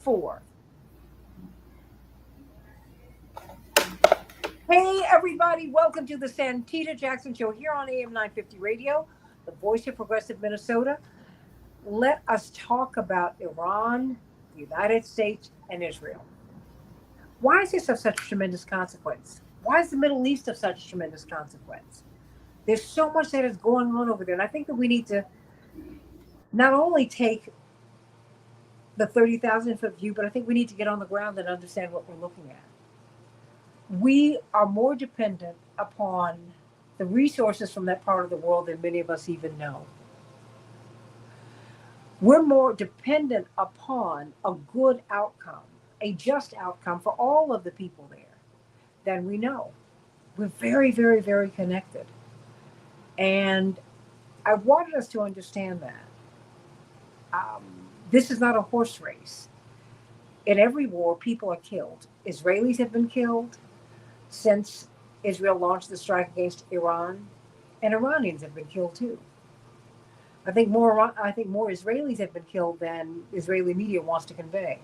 4. Hey, everybody, welcome to the Santita Jackson Show here on AM 950 Radio, the voice of progressive Minnesota. Let us talk about Iran, the United States, and Israel. Why is this of such tremendous consequence? Why is the Middle East of such tremendous consequence? There's so much that is going on over there. And I think that we need to not only take the 30,000-foot view, but I think we need to get on the ground and understand what we're looking at. We are more dependent upon the resources from that part of the world than many of us even know. We're more dependent upon a good outcome, a just outcome for all of the people there than we know. We're very, very, very connected. And I wanted us to understand that. Um, this is not a horse race. In every war, people are killed. Israelis have been killed since Israel launched the strike against Iran, and Iranians have been killed too. I think more Israelis have been killed than Israeli media wants to convey,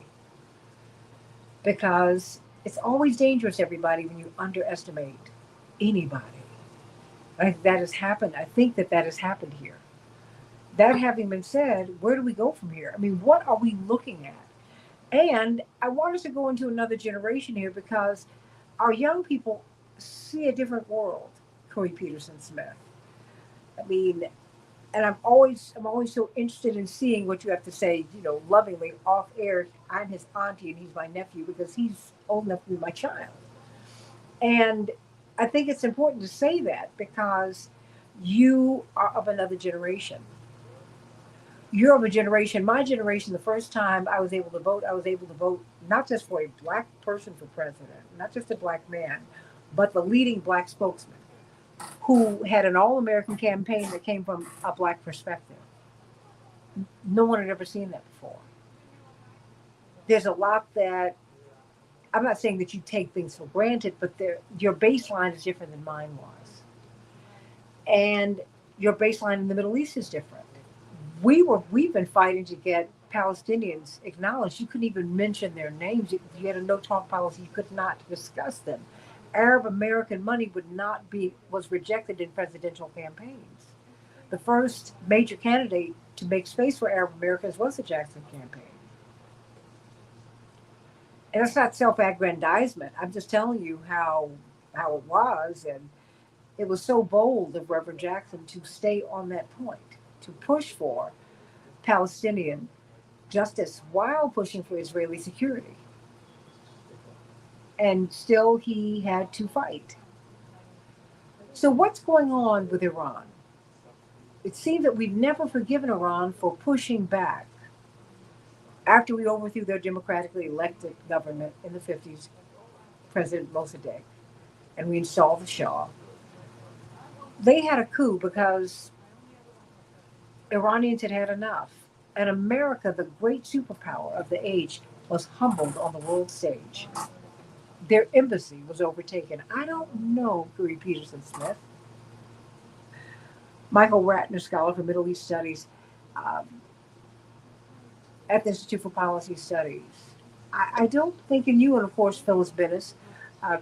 because it's always dangerous, everybody, when you underestimate anybody. That has happened. I think that has happened here. That having been said, where do we go from here? I mean, what are we looking at? And I want us to go into another generation here because our young people see a different world. Corey Peterson Smith. I mean, and I'm always so interested in seeing what you have to say. Lovingly off air. I'm his auntie and he's my nephew because he's old enough to be my child. And I think it's important to say that because you are of another generation. You're of a generation, my generation, the first time I was able to vote not just for a black person for president, not just a black man, but the leading black spokesman who had an all American campaign that came from a black perspective. No one had ever seen that before. There's a lot that I'm not saying that you take things for granted, but your baseline is different than mine was. And your baseline in the Middle East is different. We've been fighting to get Palestinians acknowledged. You couldn't even mention their names. You had a no talk policy. You could not discuss them. Arab American money was rejected in presidential campaigns. The first major candidate to make space for Arab Americans was the Jackson campaign. And that's not self-aggrandizement. I'm just telling you how it was, and it was so bold of Reverend Jackson to stay on that point, to push for Palestinian justice while pushing for Israeli security. And still, he had to fight. So, what's going on with Iran? It seems that we've never forgiven Iran for pushing back after we overthrew their democratically elected government in the 50s, President Mossadegh, and we installed the Shah. They had a coup because Iranians had had enough. And America, the great superpower of the age, was humbled on the world stage. Their embassy was overtaken. I don't know Gary Peterson Smith, Michael Ratner Scholar for Middle East Studies um, at the Institute for Policy Studies. I don't think, and you, and of course, Phyllis Bennis,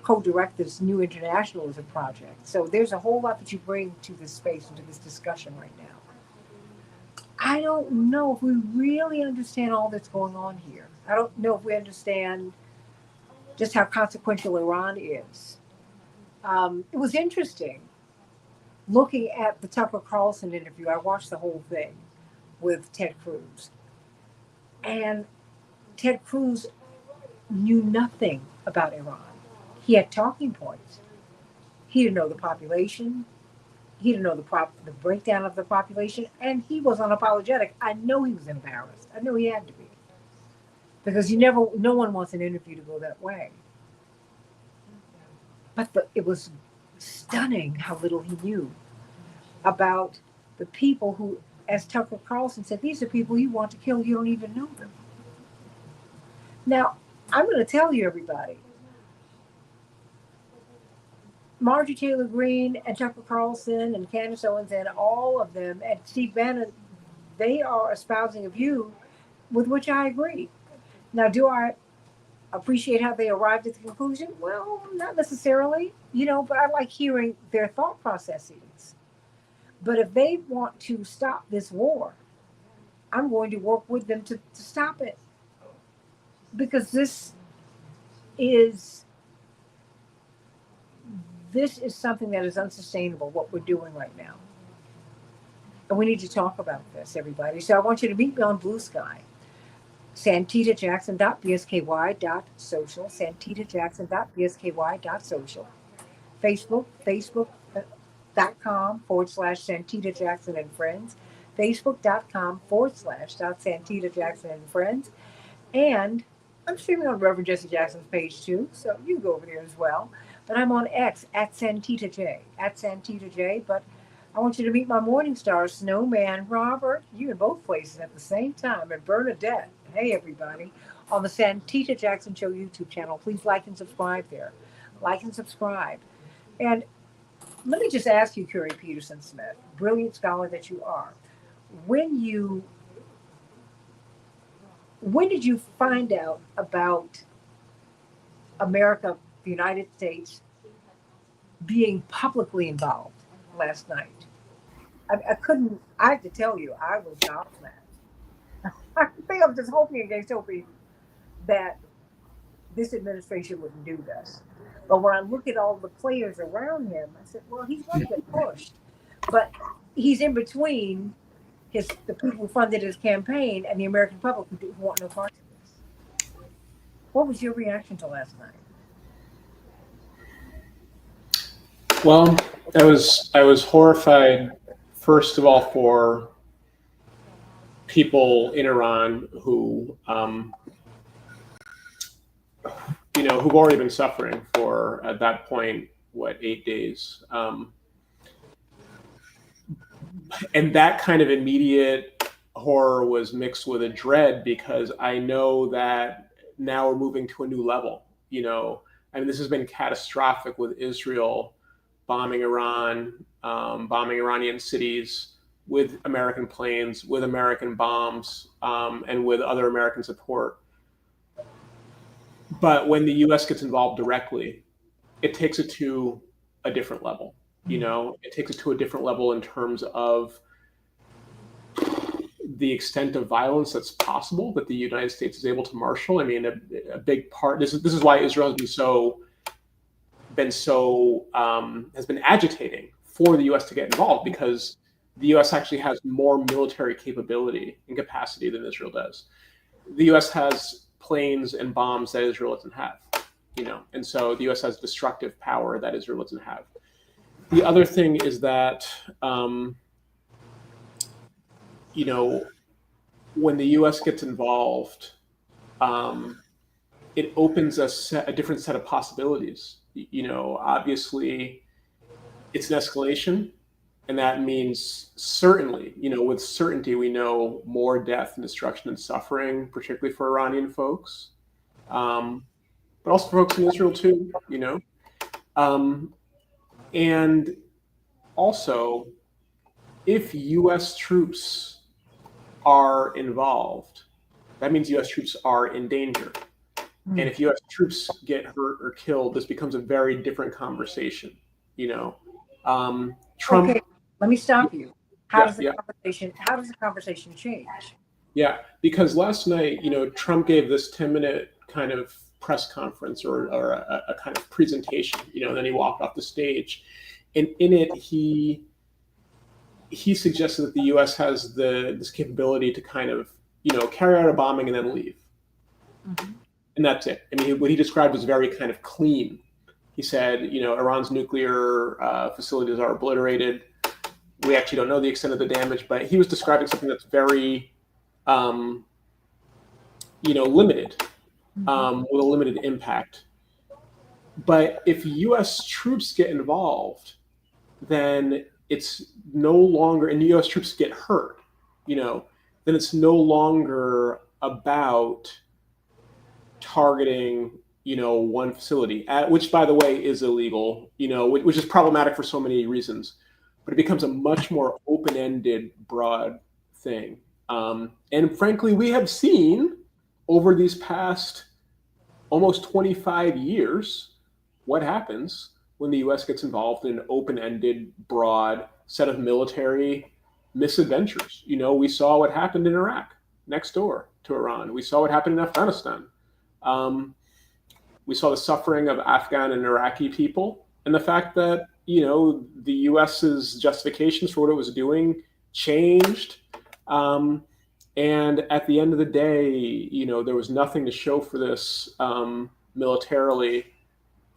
co-direct this New Internationalism Project. So there's a whole lot that you bring to this space and to this discussion right now. I don't know if we really understand all that's going on here. I don't know if we understand just how consequential Iran is. It was interesting looking at the Tucker Carlson interview. I watched the whole thing with Ted Cruz. And Ted Cruz knew nothing about Iran. He had talking points. He didn't know the population. He didn't know the breakdown of the population, and he was unapologetic. I know he was embarrassed. I know he had to be because no one wants an interview to go that way. But it was stunning how little he knew about the people who, as Tucker Carlson said, these are people you want to kill. You don't even know them. Now, I'm going to tell you, everybody, Marjorie Taylor Greene and Tucker Carlson and Candace Owens and all of them and Steve Bannon, they are espousing a view with which I agree. Now, do I appreciate how they arrived at the conclusion? Well, not necessarily, but I like hearing their thought processes. But if they want to stop this war, I'm going to work with them to stop it, because is this is something that is unsustainable, what we're doing right now. And we need to talk about this, everybody. So I want you to meet me on Blue Sky. SantitaJackson.bsky.social. SantitaJackson.bsky.social. Facebook.com/Santita Jackson and Friends. Facebook.com/Santita Jackson and Friends. And I'm streaming on Reverend Jesse Jackson's page too, so you can go over there as well. But I'm on X at Santita J, at Santita J. But I want you to meet my morning star, Snowman Robert. You in both places at the same time. And Bernadette. Hey, everybody. On the Santita Jackson Show YouTube channel. Please like and subscribe there. Like and subscribe. And let me just ask you, Curry Peterson Smith, brilliant scholar that you are, when did you find out about America, the United States, being publicly involved last night? I couldn't, I have to tell you, I was gobsmacked. I think I'm just hoping against hoping that this administration wouldn't do this. But when I look at all the players around him, I said, well, he's going to get pushed. But he's in between the people who funded his campaign and the American public who want no part of this. What was your reaction to last night? Well, I was horrified, first of all, for people in Iran who, who've already been suffering for, at that point, 8 days. And that kind of immediate horror was mixed with a dread, because I know that now we're moving to a new level. This has been catastrophic with Israel bombing Iran, bombing Iranian cities with American planes, with American bombs, and with other American support. But when the U.S. gets involved directly, it takes it to a different level. It takes it to a different level in terms of the extent of violence that's possible that the United States is able to marshal. A big part. This is why Israel has been agitating for the U.S. to get involved, because the U.S. actually has more military capability and capacity than Israel does. The U.S. has planes and bombs that Israel doesn't have, and so the U.S. has destructive power that Israel doesn't have. The other thing is that, when the U.S. gets involved, it opens a different set of possibilities. Obviously, it's an escalation, and that means certainly, with certainty, we know more death and destruction and suffering, particularly for Iranian folks, but also for folks in Israel too, and also, if U.S. troops are involved, that means U.S. troops are in danger. And if U.S. troops get hurt or killed, this becomes a very different conversation. Trump. Okay, let me stop you. How does the conversation change? Yeah, because last night, Trump gave this 10-minute kind of press conference or a kind of presentation, and then he walked off the stage, and in it he suggested that the U.S. has this capability to kind of carry out a bombing and then leave. Mm-hmm. And that's it. What he described was very kind of clean. He said, Iran's nuclear facilities are obliterated. We actually don't know the extent of the damage, but he was describing something that's very, limited, with a limited impact. But if U.S. troops get involved, then it's no longer, and U.S. troops get hurt, then it's no longer about targeting, one facility, which, by the way, is illegal, which is problematic for so many reasons. But it becomes a much more open-ended, broad thing. And frankly, we have seen over these past almost 25 years, what happens when the US gets involved in an open-ended, broad set of military misadventures? You know, we saw what happened in Iraq next door to Iran. We saw what happened in Afghanistan. Um, we saw the suffering of Afghan and Iraqi people, and the fact that, you know, the US's justifications for what it was doing changed. And at the end of the day, you know, there was nothing to show for this militarily,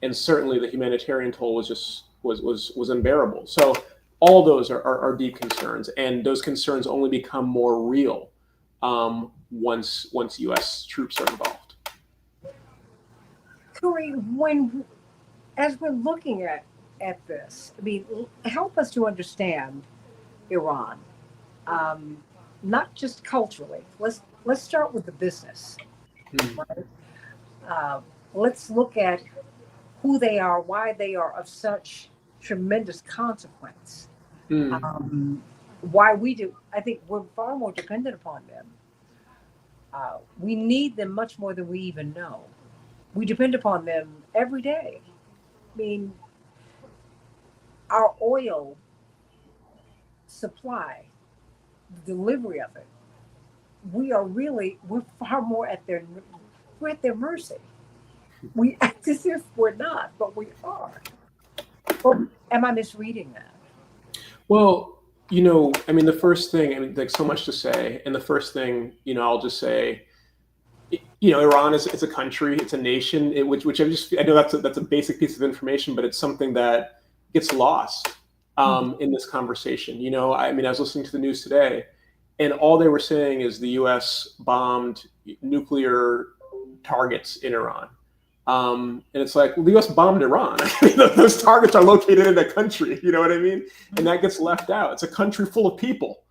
and certainly the humanitarian toll was just was unbearable. So all those are deep concerns, and those concerns only become more real once U.S. troops are involved. Corey, as we're looking at this, I mean, help us to understand Iran, um, not just culturally. Let's start with the business. Hmm. Right? Uh, let's look at who they are, why they are of such tremendous consequence. Hmm. Why we do? I think we're far more dependent upon them. We need them much more than we even know. We depend upon them every day. I mean, our oil supply, the delivery of it, we're far more we're at their mercy. We act as if we're not, but we are. Or am I misreading that? Well, you know, I mean, the first thing, I mean, like so much to say, and the first thing, you know, I'll just say, you know, Iran is it's a country, it's a nation, which I know that's a basic piece of information, but it's something that gets lost in this conversation. You know, I mean, I was listening to the news today, and all they were saying is the U.S. bombed nuclear targets in Iran. And it's like, well, the U.S. bombed Iran. I mean, those targets are located in that country. You know what I mean? And that gets left out. It's a country full of people,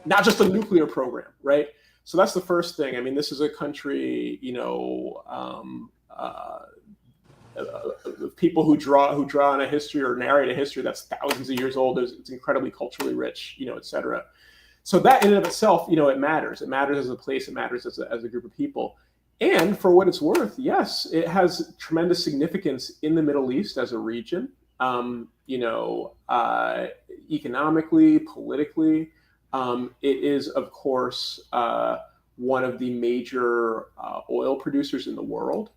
not just a nuclear program, right? So that's the first thing. I mean, this is a country, you know, people who draw on a history or narrate a history that's thousands of years old. It's incredibly culturally rich, you know, et cetera. So that in and of itself, you know, it matters. It matters as a place. It matters as a group of people. And for what it's worth, yes, it has tremendous significance in the Middle East as a region, you know, economically, politically. It is, of course, one of the major oil producers in the world.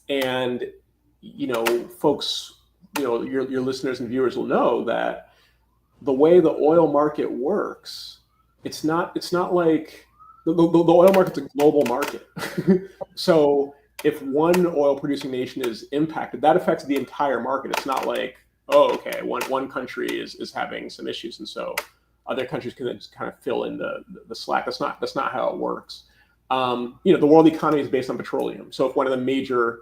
And, you know, folks, you know, your listeners and viewers will know that the way the oil market works, it's not like the oil market's a global market. So if one oil producing nation is impacted, that affects the entire market. It's not like, oh, okay, one country is having some issues, and so other countries can just kind of fill in the slack. That's not how it works. You know, the world economy is based on petroleum. So if one of the major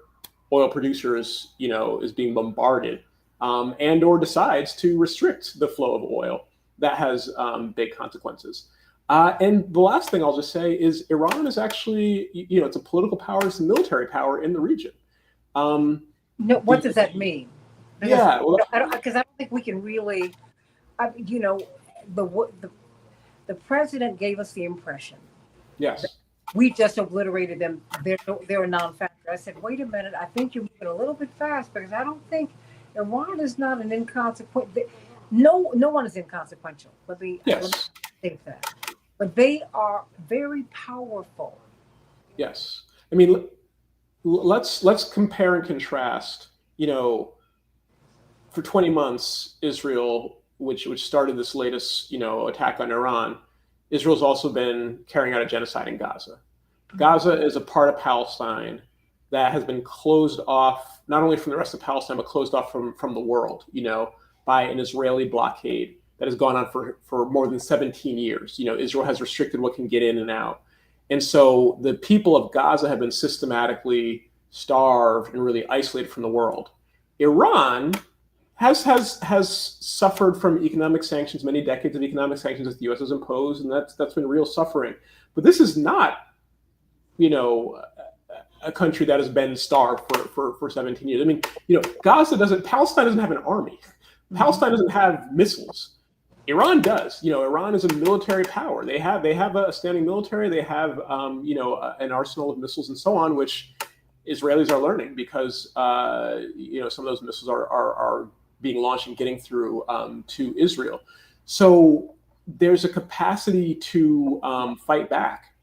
oil producers, you know, is being bombarded and or decides to restrict the flow of oil, that has big consequences. And the last thing I'll just say is Iran is actually, you know, it's a political power, it's a military power in the region. No, what does that mean? Because, Yeah, well, I don't think we can really, you know, the president gave us the impression yes. we just obliterated them. They're a non-factor. I said, wait a minute. I think you're moving a little bit fast because I don't think Iran is not an inconsequent. No one is inconsequential. Let me think that. But they are very powerful. Yes. I mean, let's compare and contrast. You know, for 20 months, Israel, which started this latest, you know, attack on Iran, Israel's also been carrying out a genocide in Gaza. Gaza is a part of Palestine that has been closed off, not only from the rest of Palestine, but closed off from the world, you know, by an Israeli blockade that has gone on for more than 17 years. You know, Israel has restricted what can get in and out. And so the people of Gaza have been systematically starved and really isolated from the world. Iran has suffered from economic sanctions, many decades of economic sanctions that the U.S. has imposed, and that's been real suffering. But this is not, you know, a country that has been starved for 17 years. I mean, you know, Palestine doesn't have an army. Palestine doesn't have missiles. Iran does. Iran is a military power. They have a standing military. They have an arsenal of missiles and so on, which Israelis are learning because some of those missiles are being launched and getting through to Israel. So there's a capacity to fight back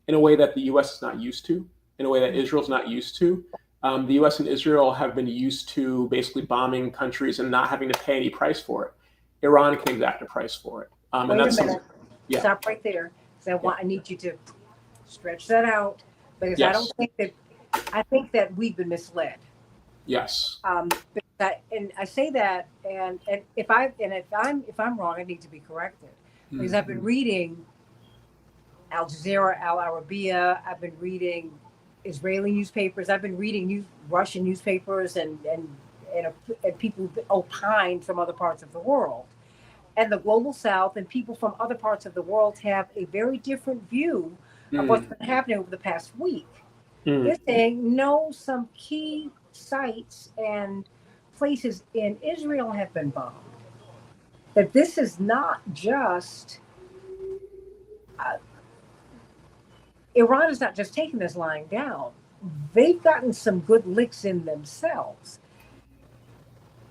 in a way that the U.S. is not used to, in a way that Israel's not used to. The U.S. and Israel have been used to basically bombing countries and not having to pay any price for it. Iran can exact a price for it. And Wait a that's minute. yeah, Stop right there. Because yeah, I need you to stretch that out because yes, I think that we've been misled. yes. And I say that, and if I'm wrong, I need to be corrected because I've been Mhm. reading Al Jazeera, Al Arabiya. I've been reading Israeli newspapers. I've been reading Russian newspapers, and people opine from other parts of the world. And the global South and people from other parts of the world have a very different view of what's Mm, been happening over the past week. They're mm, saying no, some key sites and places in Israel have been bombed. That this is not just uh, Iran is not just taking this lying down. They've gotten some good licks in themselves.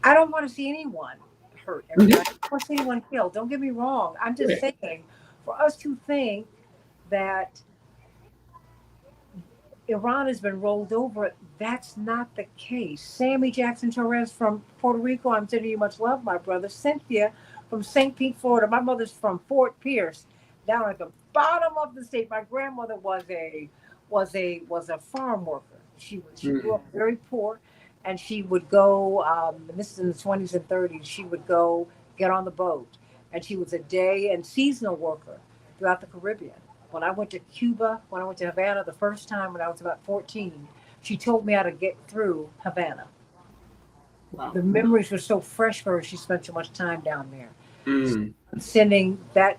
I don't want to see anyone hurt, mhm. everybody. I don't want to see anyone killed. Don't get me wrong. I'm just Right. saying, for us to think that Iran has been rolled over, that's not the case. Sammy Jackson Torres from Puerto Rico, I'm sending you much love, my brother. Cynthia from St. Pete, Florida. My mother's from Fort Pierce, down at the bottom of the state. My grandmother was a farm worker. She grew Mm, up very poor, and she would go. And this is in the 20s and 30s. She would go get on the boat, and she was a day and seasonal worker throughout the Caribbean. When I went to Cuba, when I went to Havana the first time when I was about 14, she told me how to get through Havana. wow. The memories were so fresh for her. She spent so much time down there. Mm, I'm sending that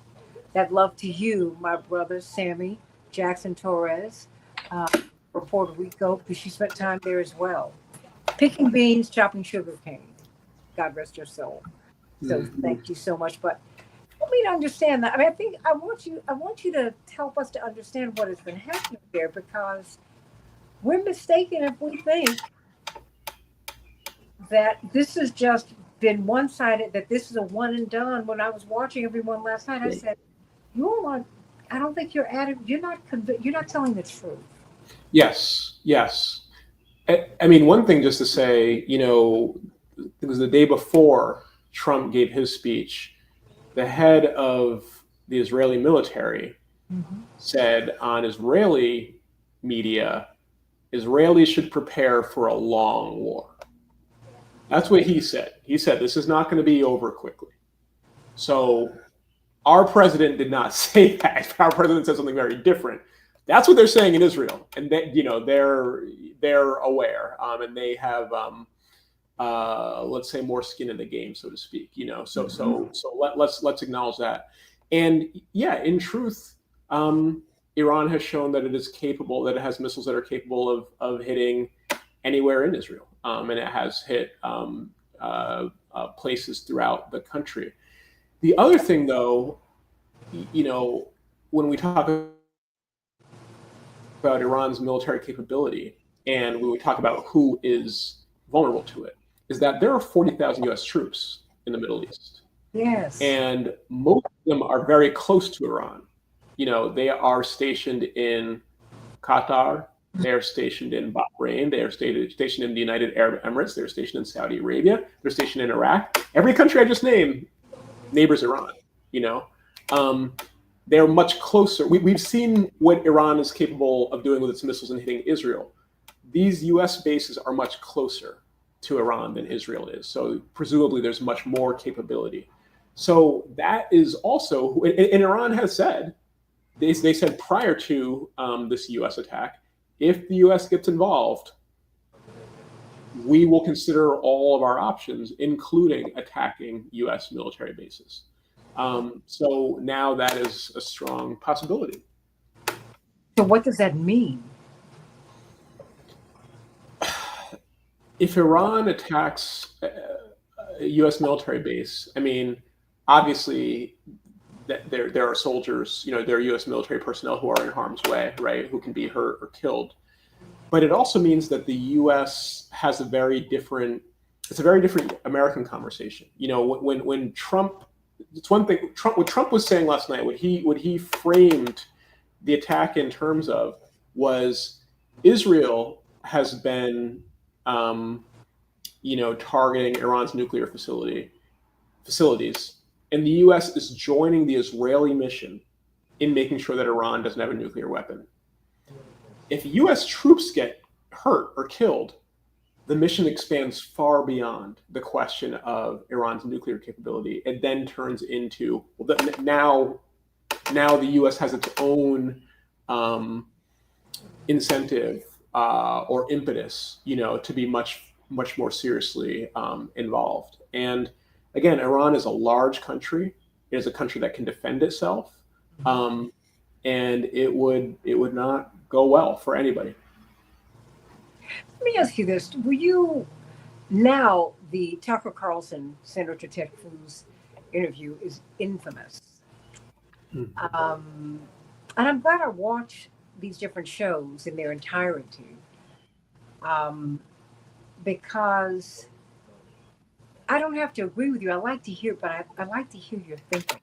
love to you, my brother Sammy Jackson Torres, uh, from Puerto Rico, because she spent time there as well, picking beans, chopping sugar cane. God rest your soul. So mm. thank you so much. But help me to understand that. I mean, I think I want you to help us to understand what has been happening there because we're mistaken if we think that this has just been one sided, that this is a one and done. When I was watching everyone last night, I said, "You're not. I don't think you're at it. You're not telling the truth." Yes, yes. I mean, one thing just to say, it was the day before Trump gave his speech. The head of the Israeli military Mm-hmm. said on Israeli media, Israelis should prepare for a long war. That's what he said. He said this is not going to be over quickly. So our president did not say that. Our president said something very different. That's what they're saying in Israel, and they're aware, and they have let's say more skin in the game, so to speak. Let's acknowledge that. And yeah, in truth, Iran has shown that it is capable, that it has missiles that are capable of hitting anywhere in Israel, and it has hit places throughout the country. The other thing, though, when we talk about Iran's military capability and when we talk about who is vulnerable to it, is that there are 40,000 US troops in the Middle East. Yes. And most of them are very close to Iran. They are stationed in Qatar, they are stationed in Bahrain, they are stationed in the United Arab Emirates, they're stationed in Saudi Arabia, they're stationed in Iraq. Every country I just named neighbors Iran, you know. Um, they're much closer. We've seen what Iran is capable of doing with its missiles and hitting Israel. These U.S. bases are much closer to Iran than Israel is. So presumably there's much more capability. So that is also, and Iran has said, they said prior to this U.S. attack, if the U.S. gets involved, we will consider all of our options, including attacking U.S. military bases. So now that is a strong possibility. So what does that mean? If Iran attacks a U.S. military base, I mean, obviously that there are soldiers, there are U.S. military personnel who are in harm's way, right, who can be hurt or killed. But it also means that the U.S. has a very different, it's a very different American conversation. When Trump, it's one thing. What Trump was saying last night, what he framed the attack in terms of was Israel has been, targeting Iran's nuclear facilities, and the U.S. is joining the Israeli mission in making sure that Iran doesn't have a nuclear weapon. If U.S. troops get hurt or killed, the mission expands far beyond the question of Iran's nuclear capability. It then turns into, well, now the U.S. has its own incentive or impetus, to be much more seriously involved. And again, Iran is a large country. It is a country that can defend itself, and it would not go well for anybody. Let me ask you this: were you now the Tucker Carlson Senator Ted Cruz interview is infamous, um, and I'm glad I watched these different shows in their entirety, um, because I don't have to agree with you. I like to hear, but I like to hear your thinking.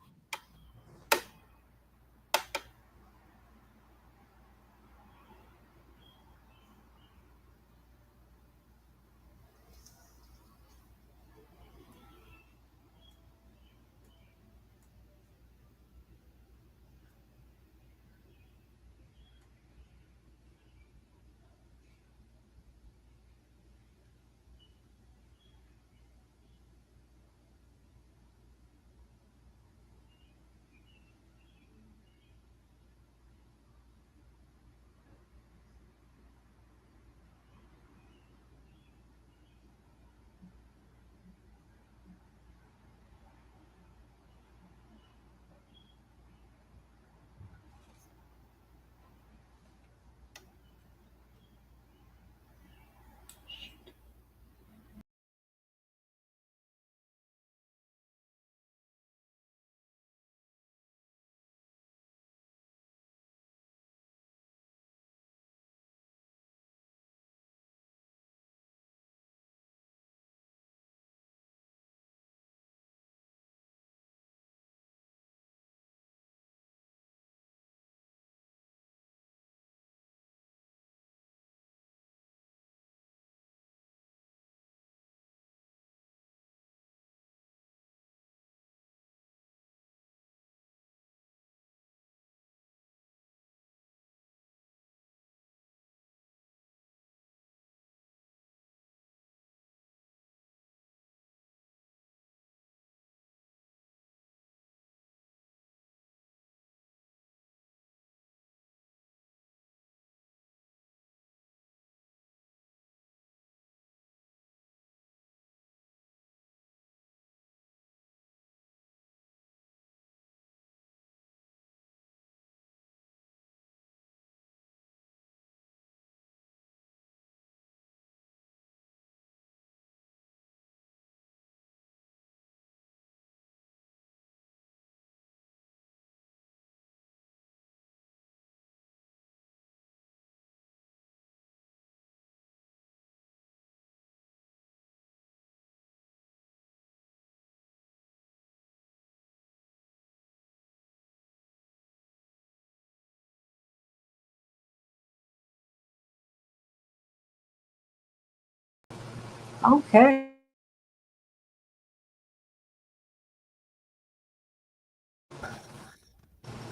Okay.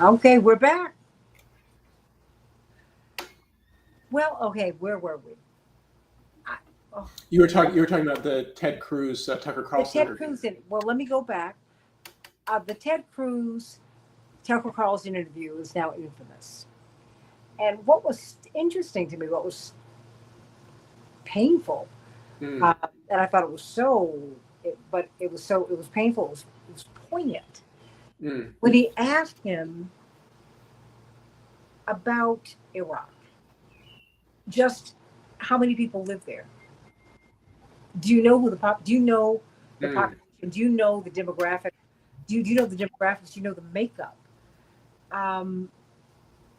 Okay, we're back. Well, okay, where were we? I, oh, You were talking about the Ted Cruz Tucker the Carlson Ted interview. Cruz. Well, let me go back. The Ted Cruz Tucker Carlson interview is now infamous. And what was interesting to me, what was painful, Mm, and I thought it was but it was painful. It was poignant mm, when he asked him about Iraq. Just how many people live there? Do you know who the pop? Do you know the mm, population? Do you know the demographic? you know the demographics, you know the makeup. Um,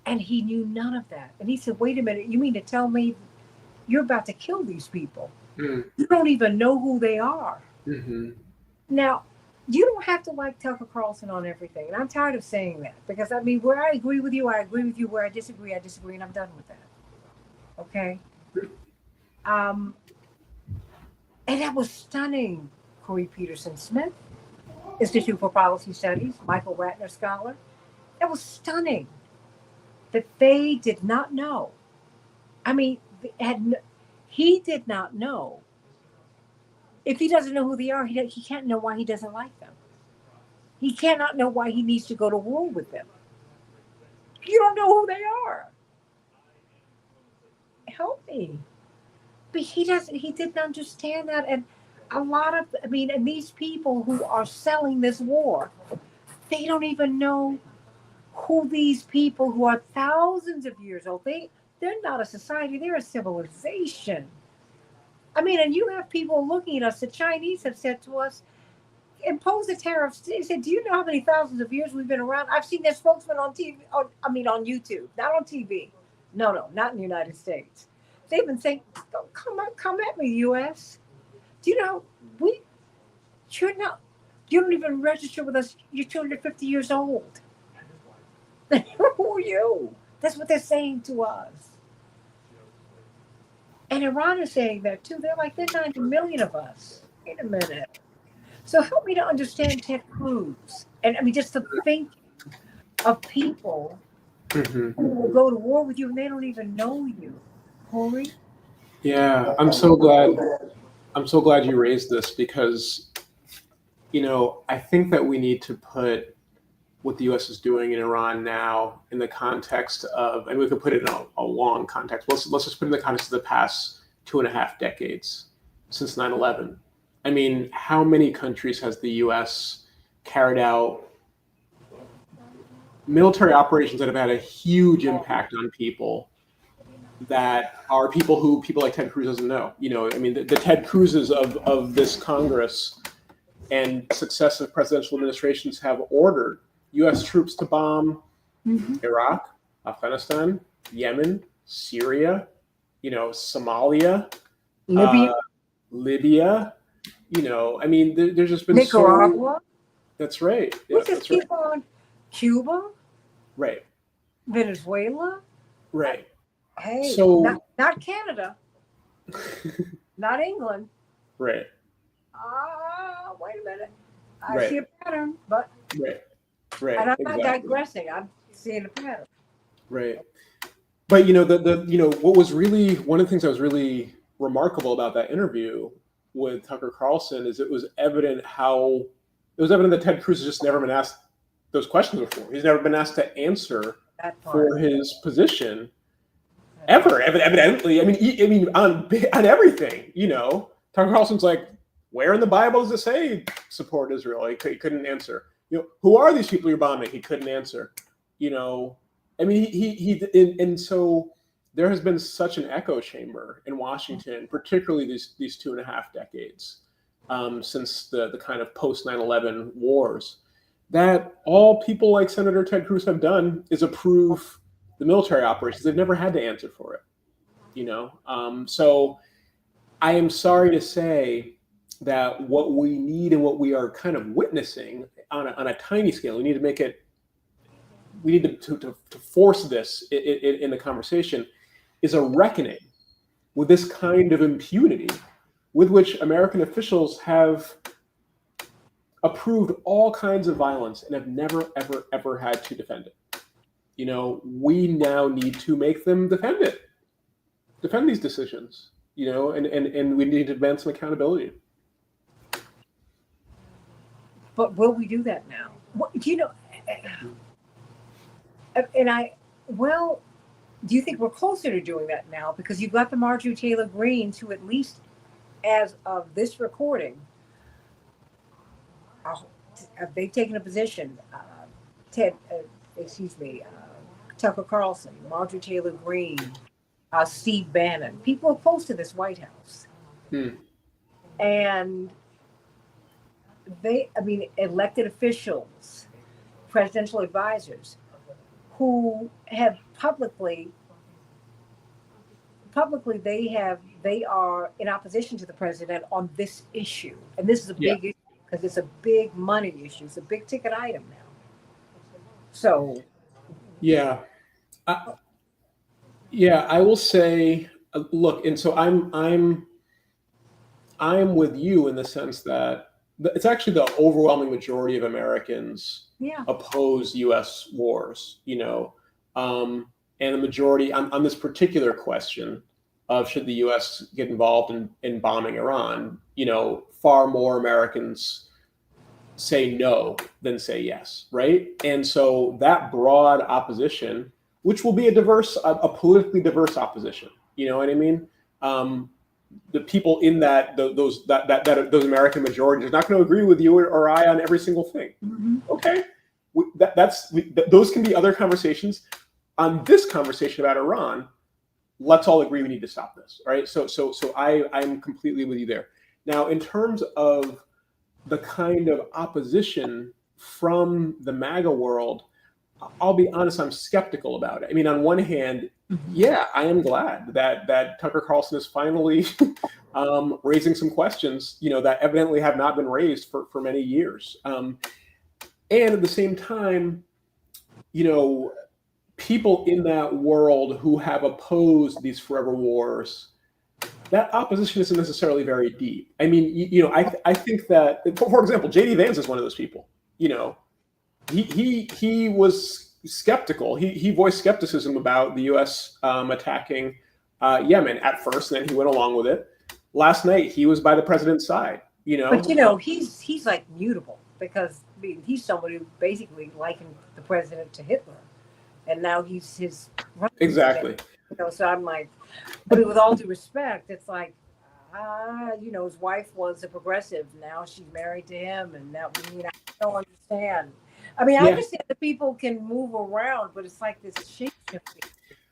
and he knew none of that. And he said, wait a minute, you mean to tell me you're about to kill these people? Mm. You don't even know who they are. Mm-hmm. Now, you don't have to like Tucker Carlson on everything. And I'm tired of saying that because I mean, where I agree with you, I agree with you. Where I disagree, and I'm done with that. Okay. Um, and that was stunning. Corey Peterson Smith, Institute for Policy Studies, Michael Ratner Scholar. That was stunning that they did not know. I mean, he did not know. If he doesn't know who they are, he can't know why he doesn't like them. He cannot know why he needs to go to war with them. You don't know who they are. Help me. But he doesn't. He didn't understand that, and a lot of. I mean, and these people who are selling this war, they don't even know who these people who are thousands of years old. They're not a society. They're a civilization. I mean, and you have people looking at us. The Chinese have said to us, impose the tariffs. They said, "Do you know how many thousands of years we've been around?" I've seen their spokesman on TV. I mean, on YouTube, not on TV. No, no, not in the United States. They've been saying, "Oh, come at me, U.S. Do you know we? You're not. You don't even register with us. You're 250 years old. Who are you?" That's what they're saying to us. And Iran is saying that too. They're like, there's 90 million of us. Wait a minute. So help me to understand Ted Cruz. And I mean, just to think of people Mm-hmm. who will go to war with you and they don't even know you. Corey? Yeah, I'm so glad. I'm so glad you raised this because I think that we need to put what the U.S. is doing in Iran now in the context of, and we could put it in a long context. Let's just put it in the context of the past 2.5 decades since 9/11. I mean, how many countries has the U.S. carried out military operations that have had a huge impact on people that are people who people like Ted Cruz doesn't know? I mean, the Ted Cruzes of this Congress and successive presidential administrations have ordered U.S. troops to bomb Mm-hmm. Iraq, Afghanistan, Yemen, Syria, Somalia, Libya, uh, Libya. I mean, there's just been so. Nicaragua. That's right. Yeah, We just that's right. keep on. Cuba, Right. Venezuela. Uh, Right. hey, So. not Canada, not England. Right. Wait a minute. I see Right. a pattern, but Right. Right. and I'm not Exactly. digressing. I'm seeing a pattern. Right. But what was really one of the things that was really remarkable about that interview with Tucker Carlson is it was evident that Ted Cruz has just never been asked those questions before. He's never been asked to answer That part. for his position ever. Evidently, I mean, on everything. Tucker Carlson's like, where in the Bible does it say support Israel? He couldn't answer. Who are these people you're bombing? He couldn't answer. You know, I mean, and so there has been such an echo chamber in Washington, particularly these 2.5 decades since the kind of post 9/11 wars, that all people like Senator Ted Cruz have done is approve the military operations. They've never had to answer for it. So I am sorry to say that what we need and what we are kind of witnessing on a tiny scale, we need to force this in the conversation, is a reckoning with this kind of impunity with which American officials have approved all kinds of violence and have never, ever, ever had to defend it. We now need to make them defend these decisions, and we need to demand some accountability. But will we do that now? Do you know? And well, do you think we're closer to doing that now? Because you've got the Marjorie Taylor Greens, who at least as of this recording, uh, they've taken a position. Ted, excuse me, Tucker Carlson, Marjorie Taylor Greene, Steve Bannon. People are close to this White House. Hmm. And elected officials, presidential advisors, who have they are in opposition to the president on this issue, and this is a Yeah. big issue because it's a big money issue. It's a big ticket item now. So, Yeah. I, yeah, I will say, look, and so I'm with you in the sense that it's actually the overwhelming majority of Americans yeah, oppose U.S. wars, and the majority on this particular question of should the U.S. get involved in bombing Iran, far more Americans say no than say yes, right? And so that broad opposition, which will be a politically diverse opposition, you know what I mean? Um, the people in those American majorities are not going to agree with you or I on every single thing. hmm Okay, those can be other conversations. On this conversation about Iran, let's all agree we need to stop this. All right. I'm completely with you there. Now, in terms of the kind of opposition from the MAGA world, I'll be honest, I'm skeptical about it. I mean, on one hand, yeah, I am glad that Tucker Carlson is finally raising some questions, that evidently have not been raised for many years. And at the same time, you know, people in that world who have opposed these forever wars, that opposition isn't necessarily very deep. I mean, I think that, for example, JD Vance is one of those people. You know, he was skeptical. He voiced skepticism about the U.S. Attacking Yemen at first, and then he went along with it. Last night, he was by the president's side. but he's like mutable because he's somebody who basically likened the president to Hitler, and now he's his running Exactly. mate. So I'm like, but with all due respect, it's like, his wife was a progressive. Now she's married to him, and now I don't understand. I mean, I Yeah, understand that people can move around, but it's like this shape shifting.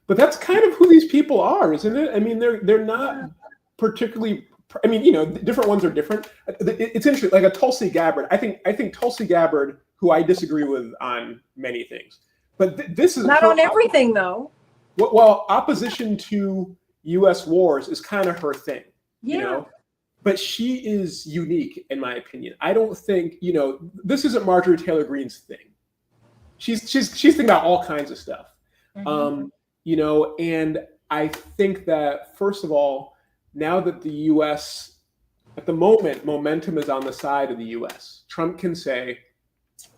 but that's kind of who these people are, isn't it? I mean, they're not particularly. I mean, different ones are different. It's interesting, like a Tulsi Gabbard. I think Tulsi Gabbard, who I disagree with on many things, but this is Not her. on everything, though. Well, opposition to U.S. wars is kind of her thing, you Yeah. know. But she is unique, in my opinion. I don't think this isn't Marjorie Taylor Greene's thing. She's thinking about all kinds of stuff, hmm and I think that first of all, now that the U.S. at the moment momentum is on the side of the U.S., Trump can say,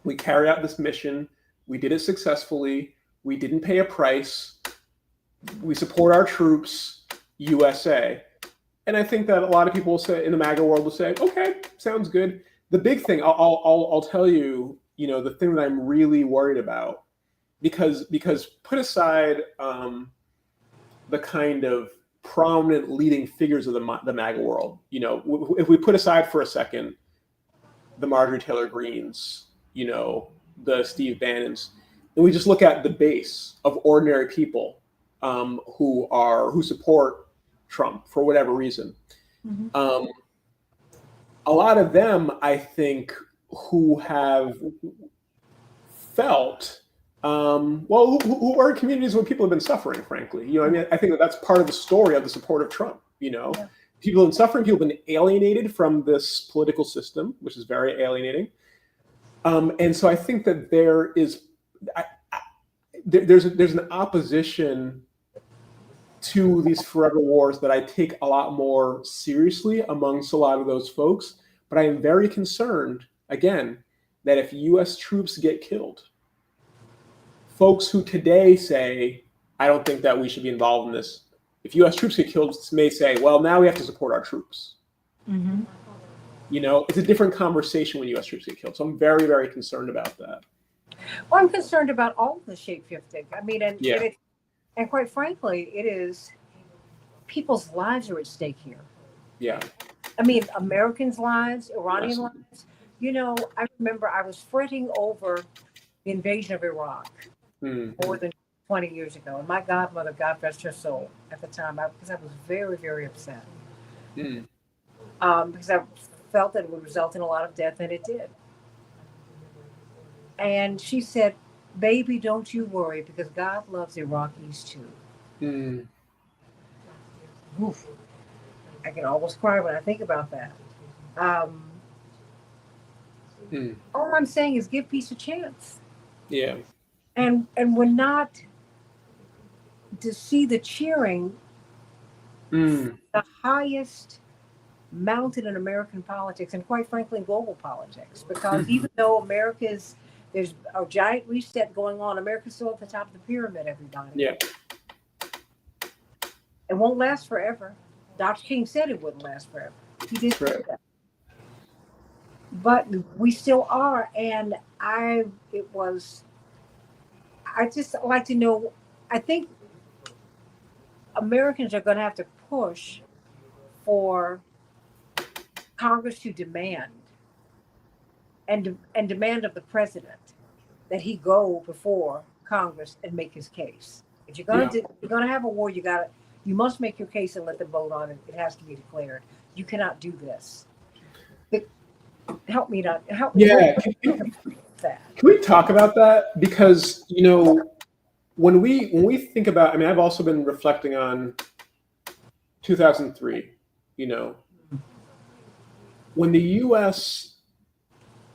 "We carry out this mission. We did it successfully. We didn't pay a price. We support our troops, USA." And I think that a lot of people will say in the MAGA world will say, "Okay, sounds good." The big thing I'll tell you, the thing that I'm really worried about, because put aside the kind of prominent leading figures of the MAGA world, if we put aside for a second the Marjorie Taylor Greenes, the Steve Bannons, and we just look at the base of ordinary people who support Trump for whatever reason. hmm Um, a lot of them, I think, who have felt who are in communities where people have been suffering. Frankly, I mean, I think that's part of the story of the support of Trump. Yeah. People have been suffering. People have been alienated from this political system, which is very alienating. And so I think that there's an opposition to these forever wars that I take a lot more seriously amongst a lot of those folks. But I am very concerned, again, that if U.S. troops get killed, folks who today say, "I don't think that we should be involved in this," if U.S. troops get killed, may say, "Well, now we have to support our troops." hmm It's a different conversation when U.S. troops get killed. So I'm very, very concerned about that. Well, I'm concerned about all the shape shifting. I mean, Yeah, and quite frankly, it is people's lives are at stake here. yeah, I mean, Americans' lives, Iranian massively. lives. I remember I was fretting over the invasion of Iraq Mm, more than 20 years ago. And my godmother, God rest her soul, at the time, because I was very, very upset. mm, Because I felt that it would result in a lot of death, and it did. And she said, "Baby, don't you worry, because God loves Iraqis too." Mm, Oof, I can almost cry when I think about that. Um, mm, all I'm saying is give peace a chance, yeah. and we're not to see the cheering Mm, the highest mountain in American politics, and quite frankly, global politics. Because even though there's a giant reset going on, America's still at the top of the pyramid. Everybody, yeah. it won't last forever. Dr. King said it wouldn't last forever. He did say Right. that, but we still are. And it was. I just like to know. I think Americans are going to have to push for Congress to demand and demand of the president that he go before Congress and make his case. If Yeah. you're gonna have a war, you must make your case and let them vote on it. It has to be declared. You cannot do this. But help me. What Yeah. do you think about that? Can we talk about that? Because, when we think about, I mean, I've also been reflecting on 2003, you know, when the US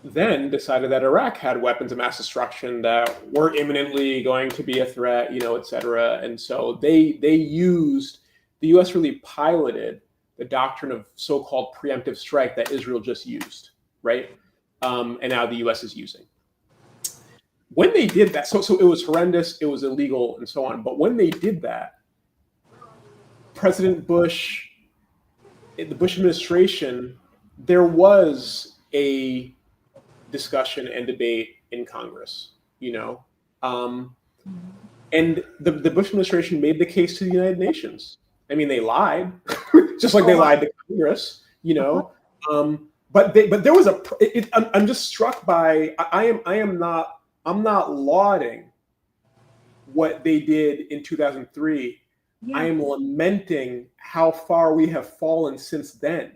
then decided that Iraq had weapons of mass destruction that were imminently going to be a threat, et cetera. And so the US really piloted the doctrine of so-called preemptive strike that Israel just used, right? And now the US is using. When they did that, so it was horrendous, it was illegal, and so on. But when they did that, President Bush, the Bush administration, there was a discussion and debate in Congress, um, and the Bush administration made the case to the United Nations. I mean, they lied, just like they lied to Congress, but there was I'm just struck by I'm not lauding what they did in 2003. Yeah, I am lamenting how far we have fallen since then.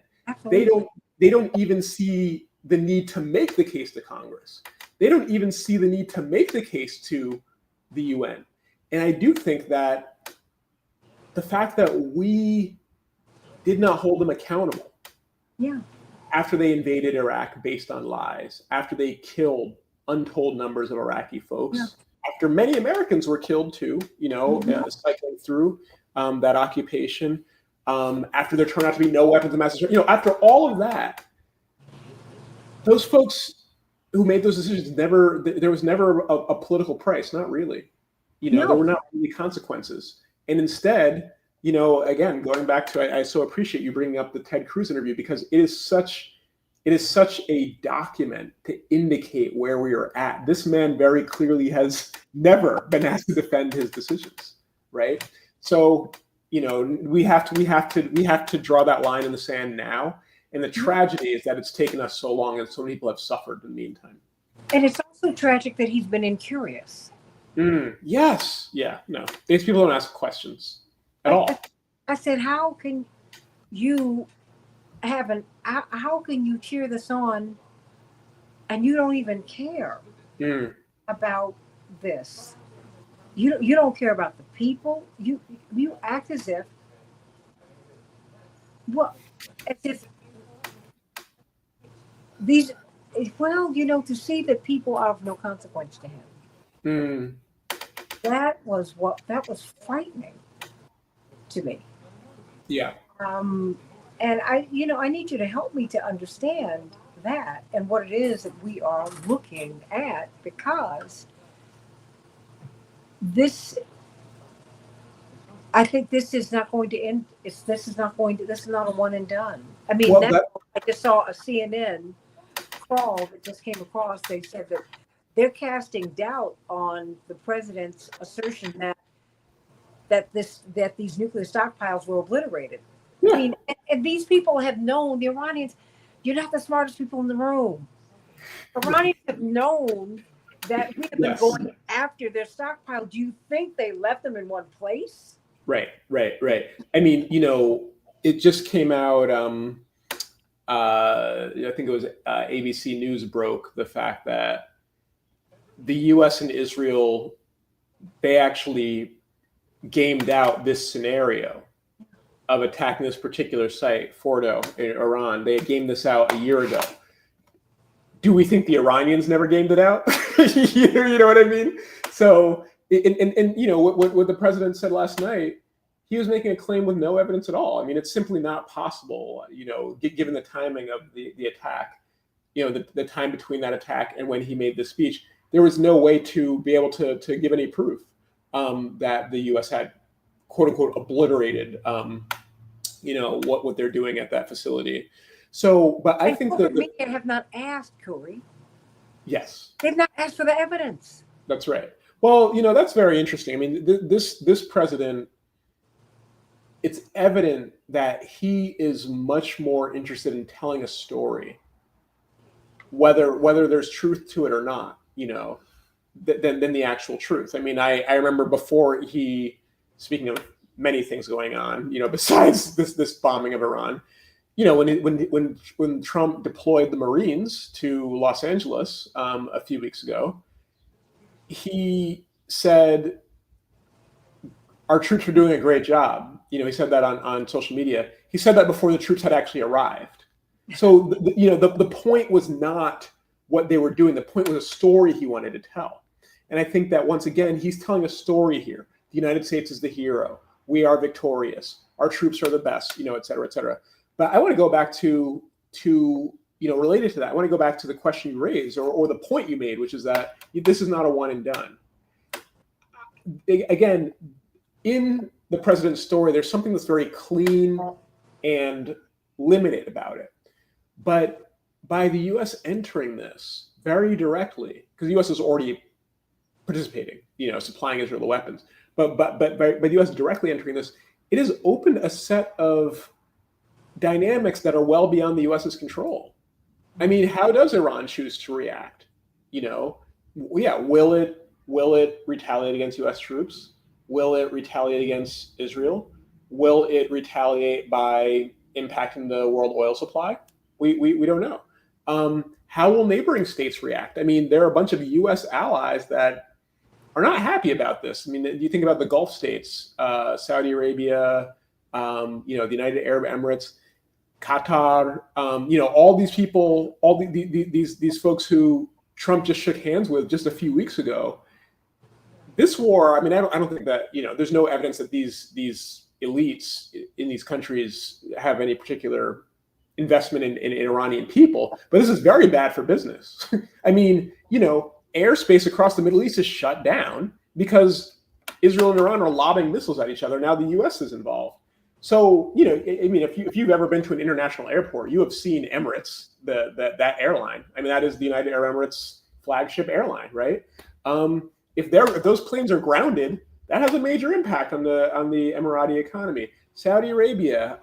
They absolutely. don't even see the need to make the case to Congress. They don't even see the need to make the case to the UN. And I do think that the fact that we did not hold them accountable Yeah, after they invaded Iraq based on lies, after they killed untold numbers of Iraqi folks, yeah. after many Americans were killed too, cycling through that occupation, after there turned out to be no weapons of mass destruction, after all of that, those folks who made those decisions there was never a political price, not really. There No, were not really consequences. And instead, again, going back to, I so appreciate you bringing up the Ted Cruz interview, because it is such a document to indicate where we are at. This man very clearly has never been asked to defend his decisions, right? So, we have to draw that line in the sand now. And the tragedy is that it's taken us so long, and so many people have suffered in the meantime. and it's also tragic that he's been incurious. Yes. Yeah. No. These people don't ask questions at I, all. I said, how can you how can you cheer this on and you don't even care about this? You don't care about the people. You act as if, well, as if these, well, to see that people are of no consequence to him. That was frightening to me. Yeah. And I need you to help me to understand that and what it is that we are looking at, because this, I think this is not going to end. This is not a one and done. I mean, Well, I just saw a CNN crawl that just came across. They said that they're casting doubt on the president's assertion that these nuclear stockpiles were obliterated. yeah. I mean, and these people have known, the Iranians. You're not the smartest people in the room. Iranians have known that we have been Yes. going after their stockpile. Do you think they left them in one place? Right. I mean, it just came out I think it was ABC News broke the fact that the U.S. and Israel, they actually gamed out this scenario of attacking this particular site, Fordo in Iran. They had gamed this out a year ago. Do we think the Iranians never gamed it out? You know what I mean? So, and you know what the president said last night, he was making a claim with no evidence at all. I mean, it's simply not possible, you know, given the timing of the attack, you know, the time between that attack and when he made this speech, there was no way to be able to give any proof that the U.S. had, quote unquote, obliterated, you know, what they're doing at that facility. So, but I think that media have not asked, Corey. Yes, they've not asked for the evidence. That's right. Well, you know, that's very interesting. I mean, this president, it's evident that he is much more interested in telling a story, whether there's truth to it or not, you know, than the actual truth. I mean, I remember before speaking of many things going on, you know, besides this bombing of Iran, you know, when Trump deployed the Marines to Los Angeles a few weeks ago, he said our troops are doing a great job. You know, he said that on social media. He said that before the troops had actually arrived. So, you know, the point was not what they were doing. The point was a story he wanted to tell. And I think that once again, he's telling a story here. The United States is the hero. We are victorious. Our troops are the best, you know, et cetera, et cetera. But I want to go back to you know, related to that, I want to go back to the question you raised or the point you made, which is that this is not a one and done. Again, in the president's story, there's something that's very clean and limited about it. But by the U.S. entering this very directly, because the U.S. is already participating, you know, supplying Israel the weapons, but by the U.S. directly entering this, it has opened a set of dynamics that are well beyond the U.S.'s control. I mean, how does Iran choose to react? You know, yeah, will it retaliate against U.S. troops? Will it retaliate against Israel? Will it retaliate by impacting the world oil supply? We don't know. How will neighboring states react? I mean, there are a bunch of U.S. allies that are not happy about this. I mean, you think about the Gulf states, Saudi Arabia, you know, the United Arab Emirates, Qatar, you know, all these people, all these folks who Trump just shook hands with just a few weeks ago. This war, I mean, I don't think that, you know, there's no evidence that these elites in these countries have any particular investment in Iranian people, but this is very bad for business. I mean, you know, airspace across the Middle East is shut down because Israel and Iran are lobbing missiles at each other. Now the U.S. is involved. So, you know, I mean, if you've ever been to an international airport, you have seen Emirates, that airline. I mean, that is the United Arab Emirates flagship airline, right? If those planes are grounded, that has a major impact on the Emirati economy. Saudi Arabia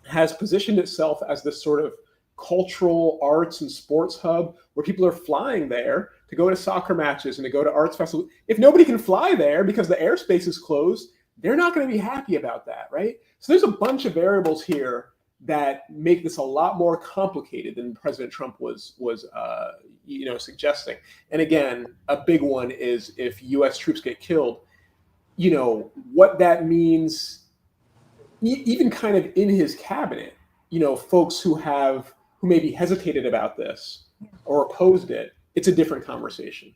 has positioned itself as this sort of cultural arts and sports hub where people are flying there to go to soccer matches and to go to arts festivals. If nobody can fly there because the airspace is closed, they're not going to be happy about that, right? So there's a bunch of variables here that make this a lot more complicated than President Trump was you know, suggesting. And again, a big one is if U.S. troops get killed, you know, what that means, even kind of in his cabinet, you know, folks who maybe hesitated about this or opposed it, it's a different conversation.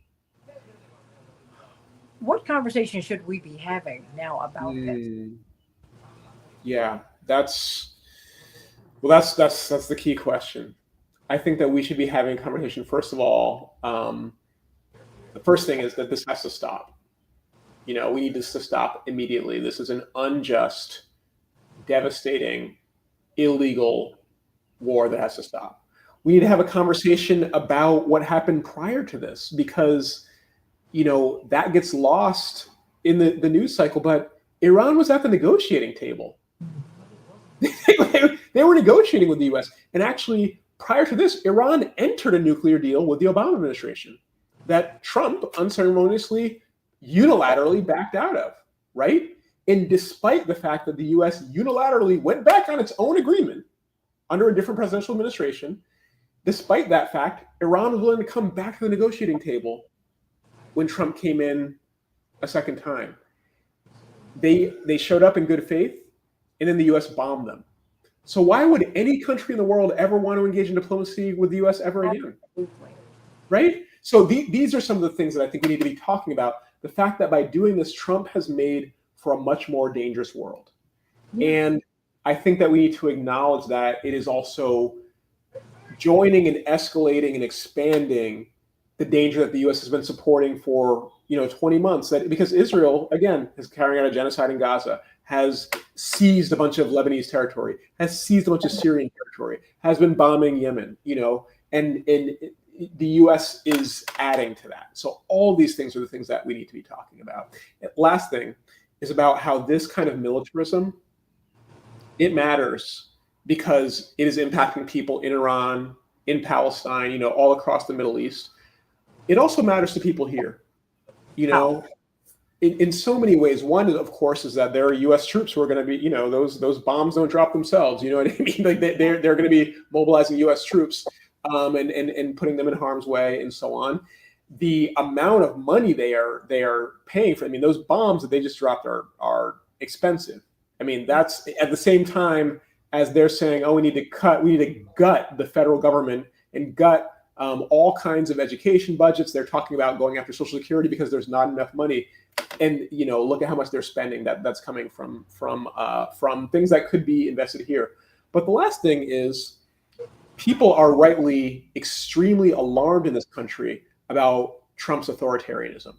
What conversation should we be having now about this? Yeah, that's the key question. I think that we should be having a conversation. First of all, the first thing is that this has to stop. You know, we need this to stop immediately. This is an unjust, devastating, illegal war that has to stop. We need to have a conversation about what happened prior to this because, you know, that gets lost in the news cycle. But Iran was at the negotiating table. They were negotiating with the U.S. And actually, prior to this, Iran entered a nuclear deal with the Obama administration that Trump unceremoniously, unilaterally backed out of, right? And despite the fact that the U.S. unilaterally went back on its own agreement under a different presidential administration. Despite that fact, Iran was willing to come back to the negotiating table when Trump came in a second time. They showed up in good faith, and then the U.S. bombed them. So why would any country in the world ever want to engage in diplomacy with the U.S. ever again? Absolutely. Right? So these are some of the things that I think we need to be talking about. The fact that by doing this, Trump has made for a much more dangerous world. Yeah. And I think that we need to acknowledge that it is also joining and escalating and expanding the danger that the U.S. has been supporting for 20 months. That because Israel, again, is carrying out a genocide in Gaza, has seized a bunch of Lebanese territory, has seized a bunch of Syrian territory, has been bombing Yemen, and the U.S. is adding to that. So all these things are the things that we need to be talking about. Last thing is about how this kind of militarism, it matters because it is impacting people in Iran, in Palestine, all across the Middle East. It also matters to people here, in so many ways. One, of course, is that there are U.S. troops who are going to be, those bombs don't drop themselves. You know what I mean? Like they're going to be mobilizing U.S. troops and putting them in harm's way and so on. The amount of money they are paying for, those bombs that they just dropped are expensive. That's at the same time as they're saying, oh, we need to gut the federal government and gut all kinds of education budgets. They're talking about going after Social Security because there's not enough money. And look at how much they're spending. That's coming from things that could be invested here. But the last thing is, people are rightly extremely alarmed in this country about Trump's authoritarianism,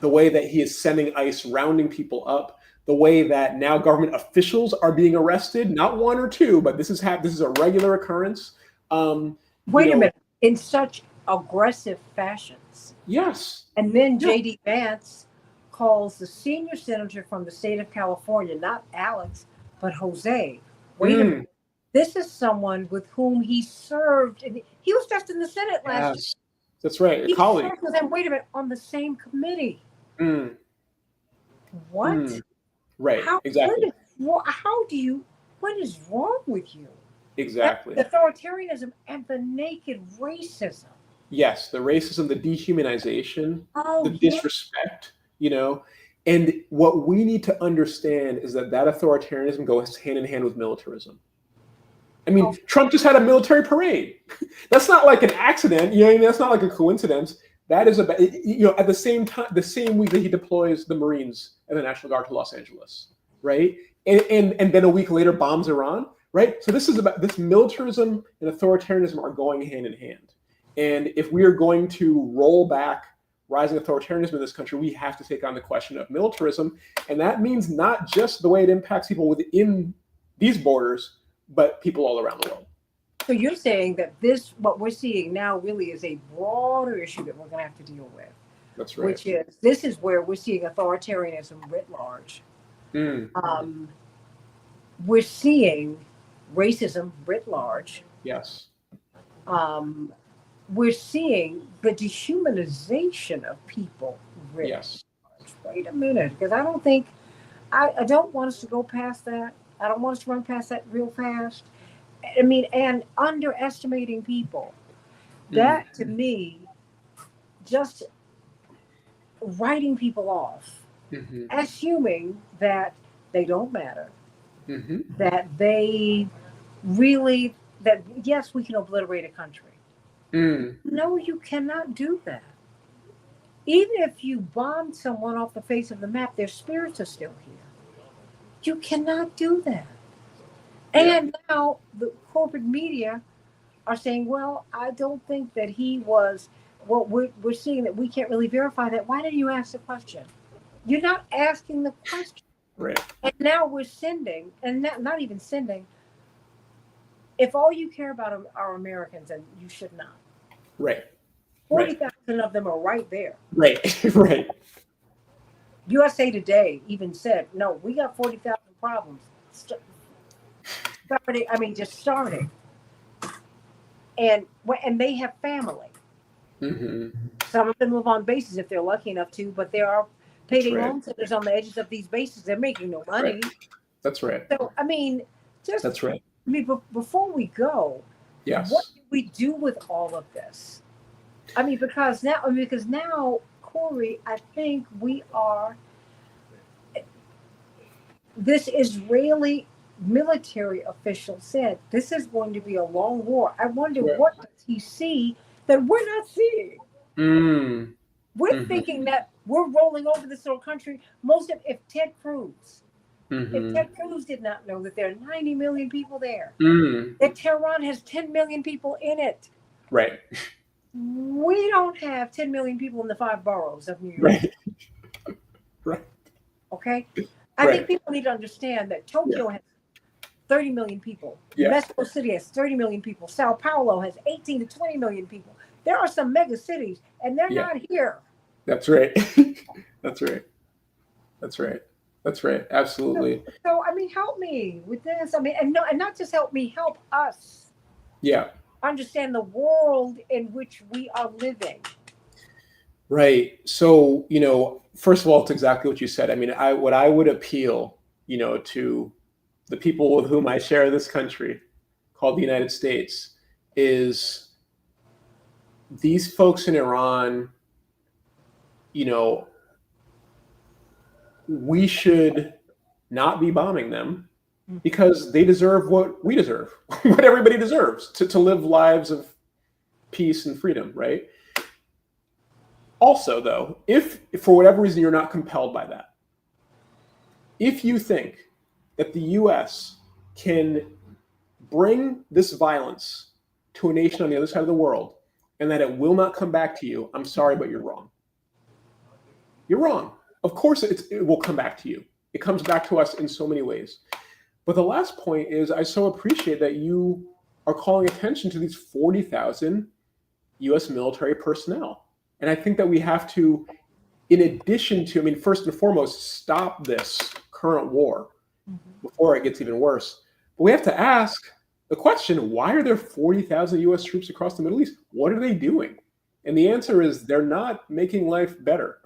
the way that he is sending ICE rounding people up, the way that now government officials are being arrested, not one or two, but this is a regular occurrence. Wait a minute, in such aggressive fashions. Yes. And then J.D. Vance calls the senior senator from the state of California, not Alex, but Jose. Wait a minute. This is someone with whom he served. He was just in the Senate last year. That's right. He a colleague. served with them, wait a minute, on the same committee. What? Right. Exactly. What is wrong with you? Exactly. The authoritarianism and the naked racism. Yes, the racism, the dehumanization, the disrespect, And what we need to understand is that authoritarianism goes hand in hand with militarism. Trump just had a military parade. That's not like an accident. That's not like a coincidence. That is at the same time, the same week that he deploys the Marines and the National Guard to Los Angeles, right? And then a week later bombs Iran, right? So this is about this militarism and authoritarianism are going hand in hand. And if we are going to roll back rising authoritarianism in this country, we have to take on the question of militarism. And that means not just the way it impacts people within these borders, but people all around the world. So you're saying that what we're seeing now really is a broader issue that we're going to have to deal with. That's right. This is where we're seeing authoritarianism writ large. We're seeing racism writ large. Yes. We're seeing the dehumanization of people writ large. Wait a minute, because I don't want us to go past that. I don't want us to run past that real fast. And underestimating people. That, to me, just writing people off, assuming that they don't matter, that they really, yes, we can obliterate a country. No, you cannot do that. Even if you bomb someone off the face of the map, their spirits are still here. You cannot do that. And now the corporate media are saying, well, I don't think that he was, we're seeing that we can't really verify that. Why didn't you ask the question? You're not asking the question. Right. And now we're sending, and not even sending, if all you care about are Americans, and you should not. Right. 40,000 of them are right there. Right. Right. USA Today even said, no, we got 40,000 problems. Just starting. And they have family. Some of them live on bases if they're lucky enough to, but there are payday home centers on the edges of these bases. They're making no money. That's right. So, that's right. I mean, before we go, what Yes. do we do with all of this? I mean, because now, Corey, I think we are. This Israeli military official said this is going to be a long war. I wonder Right. what does he see that we're not seeing. Mm. We're Mm-hmm. thinking that we're rolling over this little country. Most of if Mm-hmm. Ted Cruz did not know that there are 90 million people there, Mm. that Tehran has 10 million people in it. Right. We don't have 10 million people in the five boroughs of New York. Right. Right. Okay. I think Right. people need to understand that Yeah. Tokyo has 30 million people. Yeah. Mexico City has 30 million people. Sao Paulo has 18 to 20 million people. There are some mega cities, and they're Yeah. not here. That's right. That's right. That's right. That's right. So, Absolutely. so, I mean, help me with this. I mean, and no, and not just help me, help us Yeah. understand the world in which we are living. Right. So, first of all, it's exactly what you said. I mean, what I would appeal, to the people with whom I share this country called the United States is these folks in Iran, you know, we should not be bombing them because they deserve what we deserve, what everybody deserves to live lives of peace and freedom, right? Also, though, if for whatever reason you're not compelled by that, if you think that the US can bring this violence to a nation on the other side of the world and that it will not come back to you, I'm sorry, but you're wrong. You're wrong. Of course, it will come back to you. It comes back to us in so many ways. But the last point is I so appreciate that you are calling attention to these 40,000 US military personnel. And I think that we have to, in addition to, I mean, first and foremost, stop this current war before it gets even worse. But we have to ask the question, why are there 40,000 US troops across the Middle East? What are they doing? And the answer is they're not making life better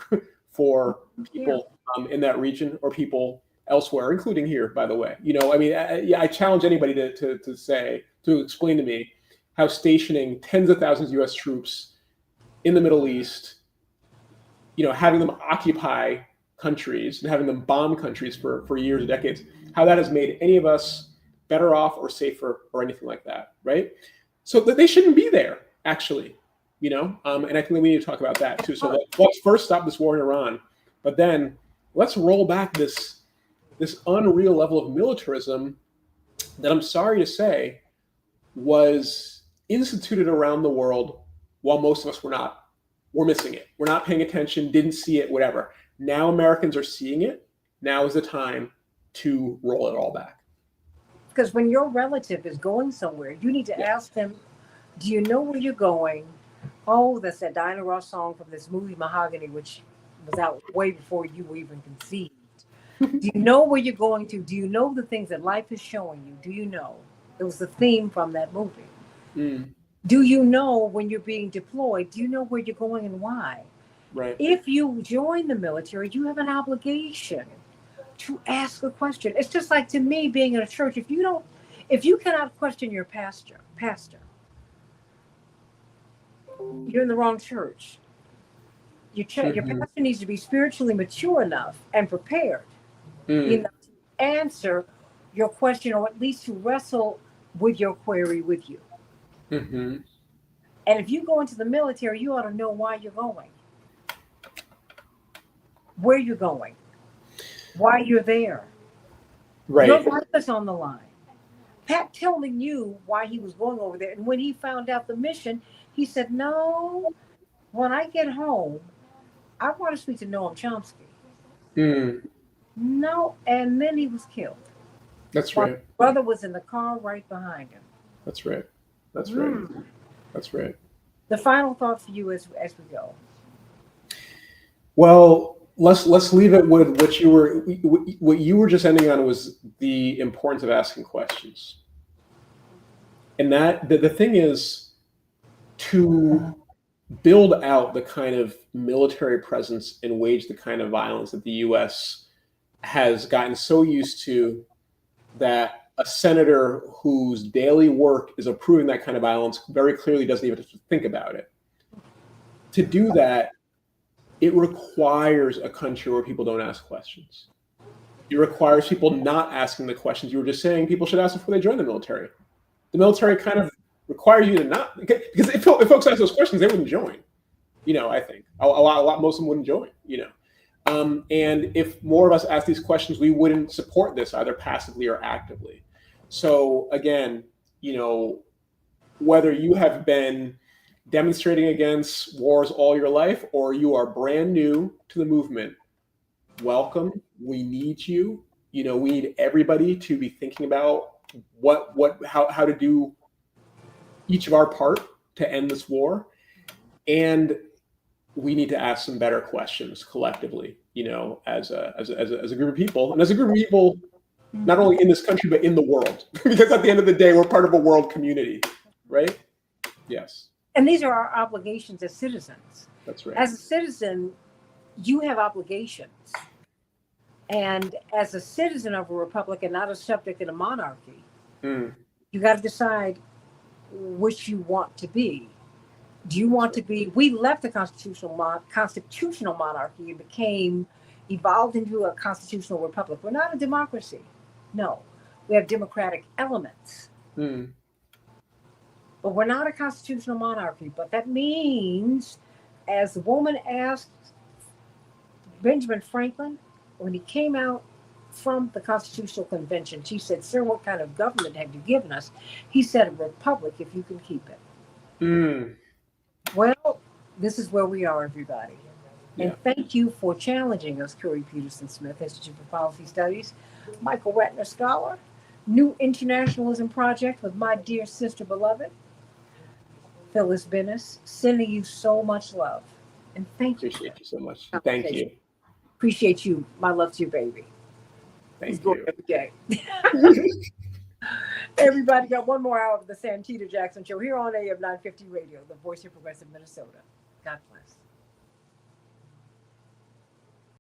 for Yeah. people in that region or people elsewhere, including here, by the way. I mean, I challenge anybody to explain to me how stationing tens of thousands of US troops in the Middle East, having them occupy countries and having them bomb countries for years or decades, how that has made any of us better off or safer or anything like that, right? So that they shouldn't be there, actually, and I think that we need to talk about that too. So let's first stop this war in Iran, but then let's roll back this unreal level of militarism that I'm sorry to say was instituted around the world while most of us were not. We're missing it. We're not paying attention, didn't see it, whatever. Now Americans are seeing it. Now is the time to roll it all back. Because when your relative is going somewhere, you need to Yeah. ask them, do you know where you're going? Oh, that's that Diana Ross song from this movie Mahogany, which was out way before you were even conceived. Do you know where you're going to? Do you know the things that life is showing you? Do you know? It was the theme from that movie. Mm, Do you know when you're being deployed? Do you know where you're going and why? right. If you join the military, you have an obligation to ask a question. It's just like to me being in a church. If you cannot question your pastor, you're in the wrong church. Your Mm-hmm. pastor needs to be spiritually mature enough and prepared Mm, enough to answer your question or at least to wrestle with your query with you. mm-hmm. And if you go into the military, you ought to know why you're going, where you're going, why you're there. Your Right. life is on the line. Pat telling you why he was going over there. And when he found out the mission, he said, no, when I get home, I want to speak to Noam Chomsky. Mm, No, and then he was killed that's while his right. brother was in the car right behind him. That's right. That's right. Mm. That's right. The final thought for you as we go. Well, let's leave it with what you were just ending on was the importance of asking questions. And that the thing is to build out the kind of military presence and wage the kind of violence that the US has gotten so used to that a senator whose daily work is approving that kind of violence very clearly doesn't even have to think about it. To do that, it requires a country where people don't ask questions. It requires people not asking the questions you were just saying people should ask before they join the military. The military kind of requires you to not, because if folks ask those questions, they wouldn't join. I think a lot, most of them wouldn't join. And if more of us ask these questions, we wouldn't support this either passively or actively. So again, whether you have been demonstrating against wars all your life or you are brand new to the movement, welcome. We need you. We need everybody to be thinking about how to do each of our part to end this war. And we need to ask some better questions collectively, as a group of people, and as a group of people, not only in this country, but in the world, because at the end of the day, we're part of a world community, right? Yes. And these are our obligations as citizens. That's right. As a citizen, you have obligations. And as a citizen of a republic and not a subject in a monarchy, you got to decide which you want to be. Do you want to be? We left the constitutional monarchy and evolved into a constitutional republic. We're not a democracy. No, we have democratic elements. But we're not a constitutional monarchy. But that means, as the woman asked Benjamin Franklin when he came out from the Constitutional Convention, she said, "Sir, what kind of government have you given us?" He said, "A republic, if you can keep it." Well, this is where we are, everybody. And thank you for challenging us, Curry Peterson Smith, Institute for Policy Studies, Michael Ratner Scholar, New Internationalism Project with my dear sister beloved, Phyllis Bennis, sending you so much love. And thank you. Appreciate you so much. Thank you. Appreciate you. My love to your baby. Thank you. Every day. Everybody got one more hour of the Santita Jackson Show here on AM 950 Radio, the voice of progressive Minnesota. God bless.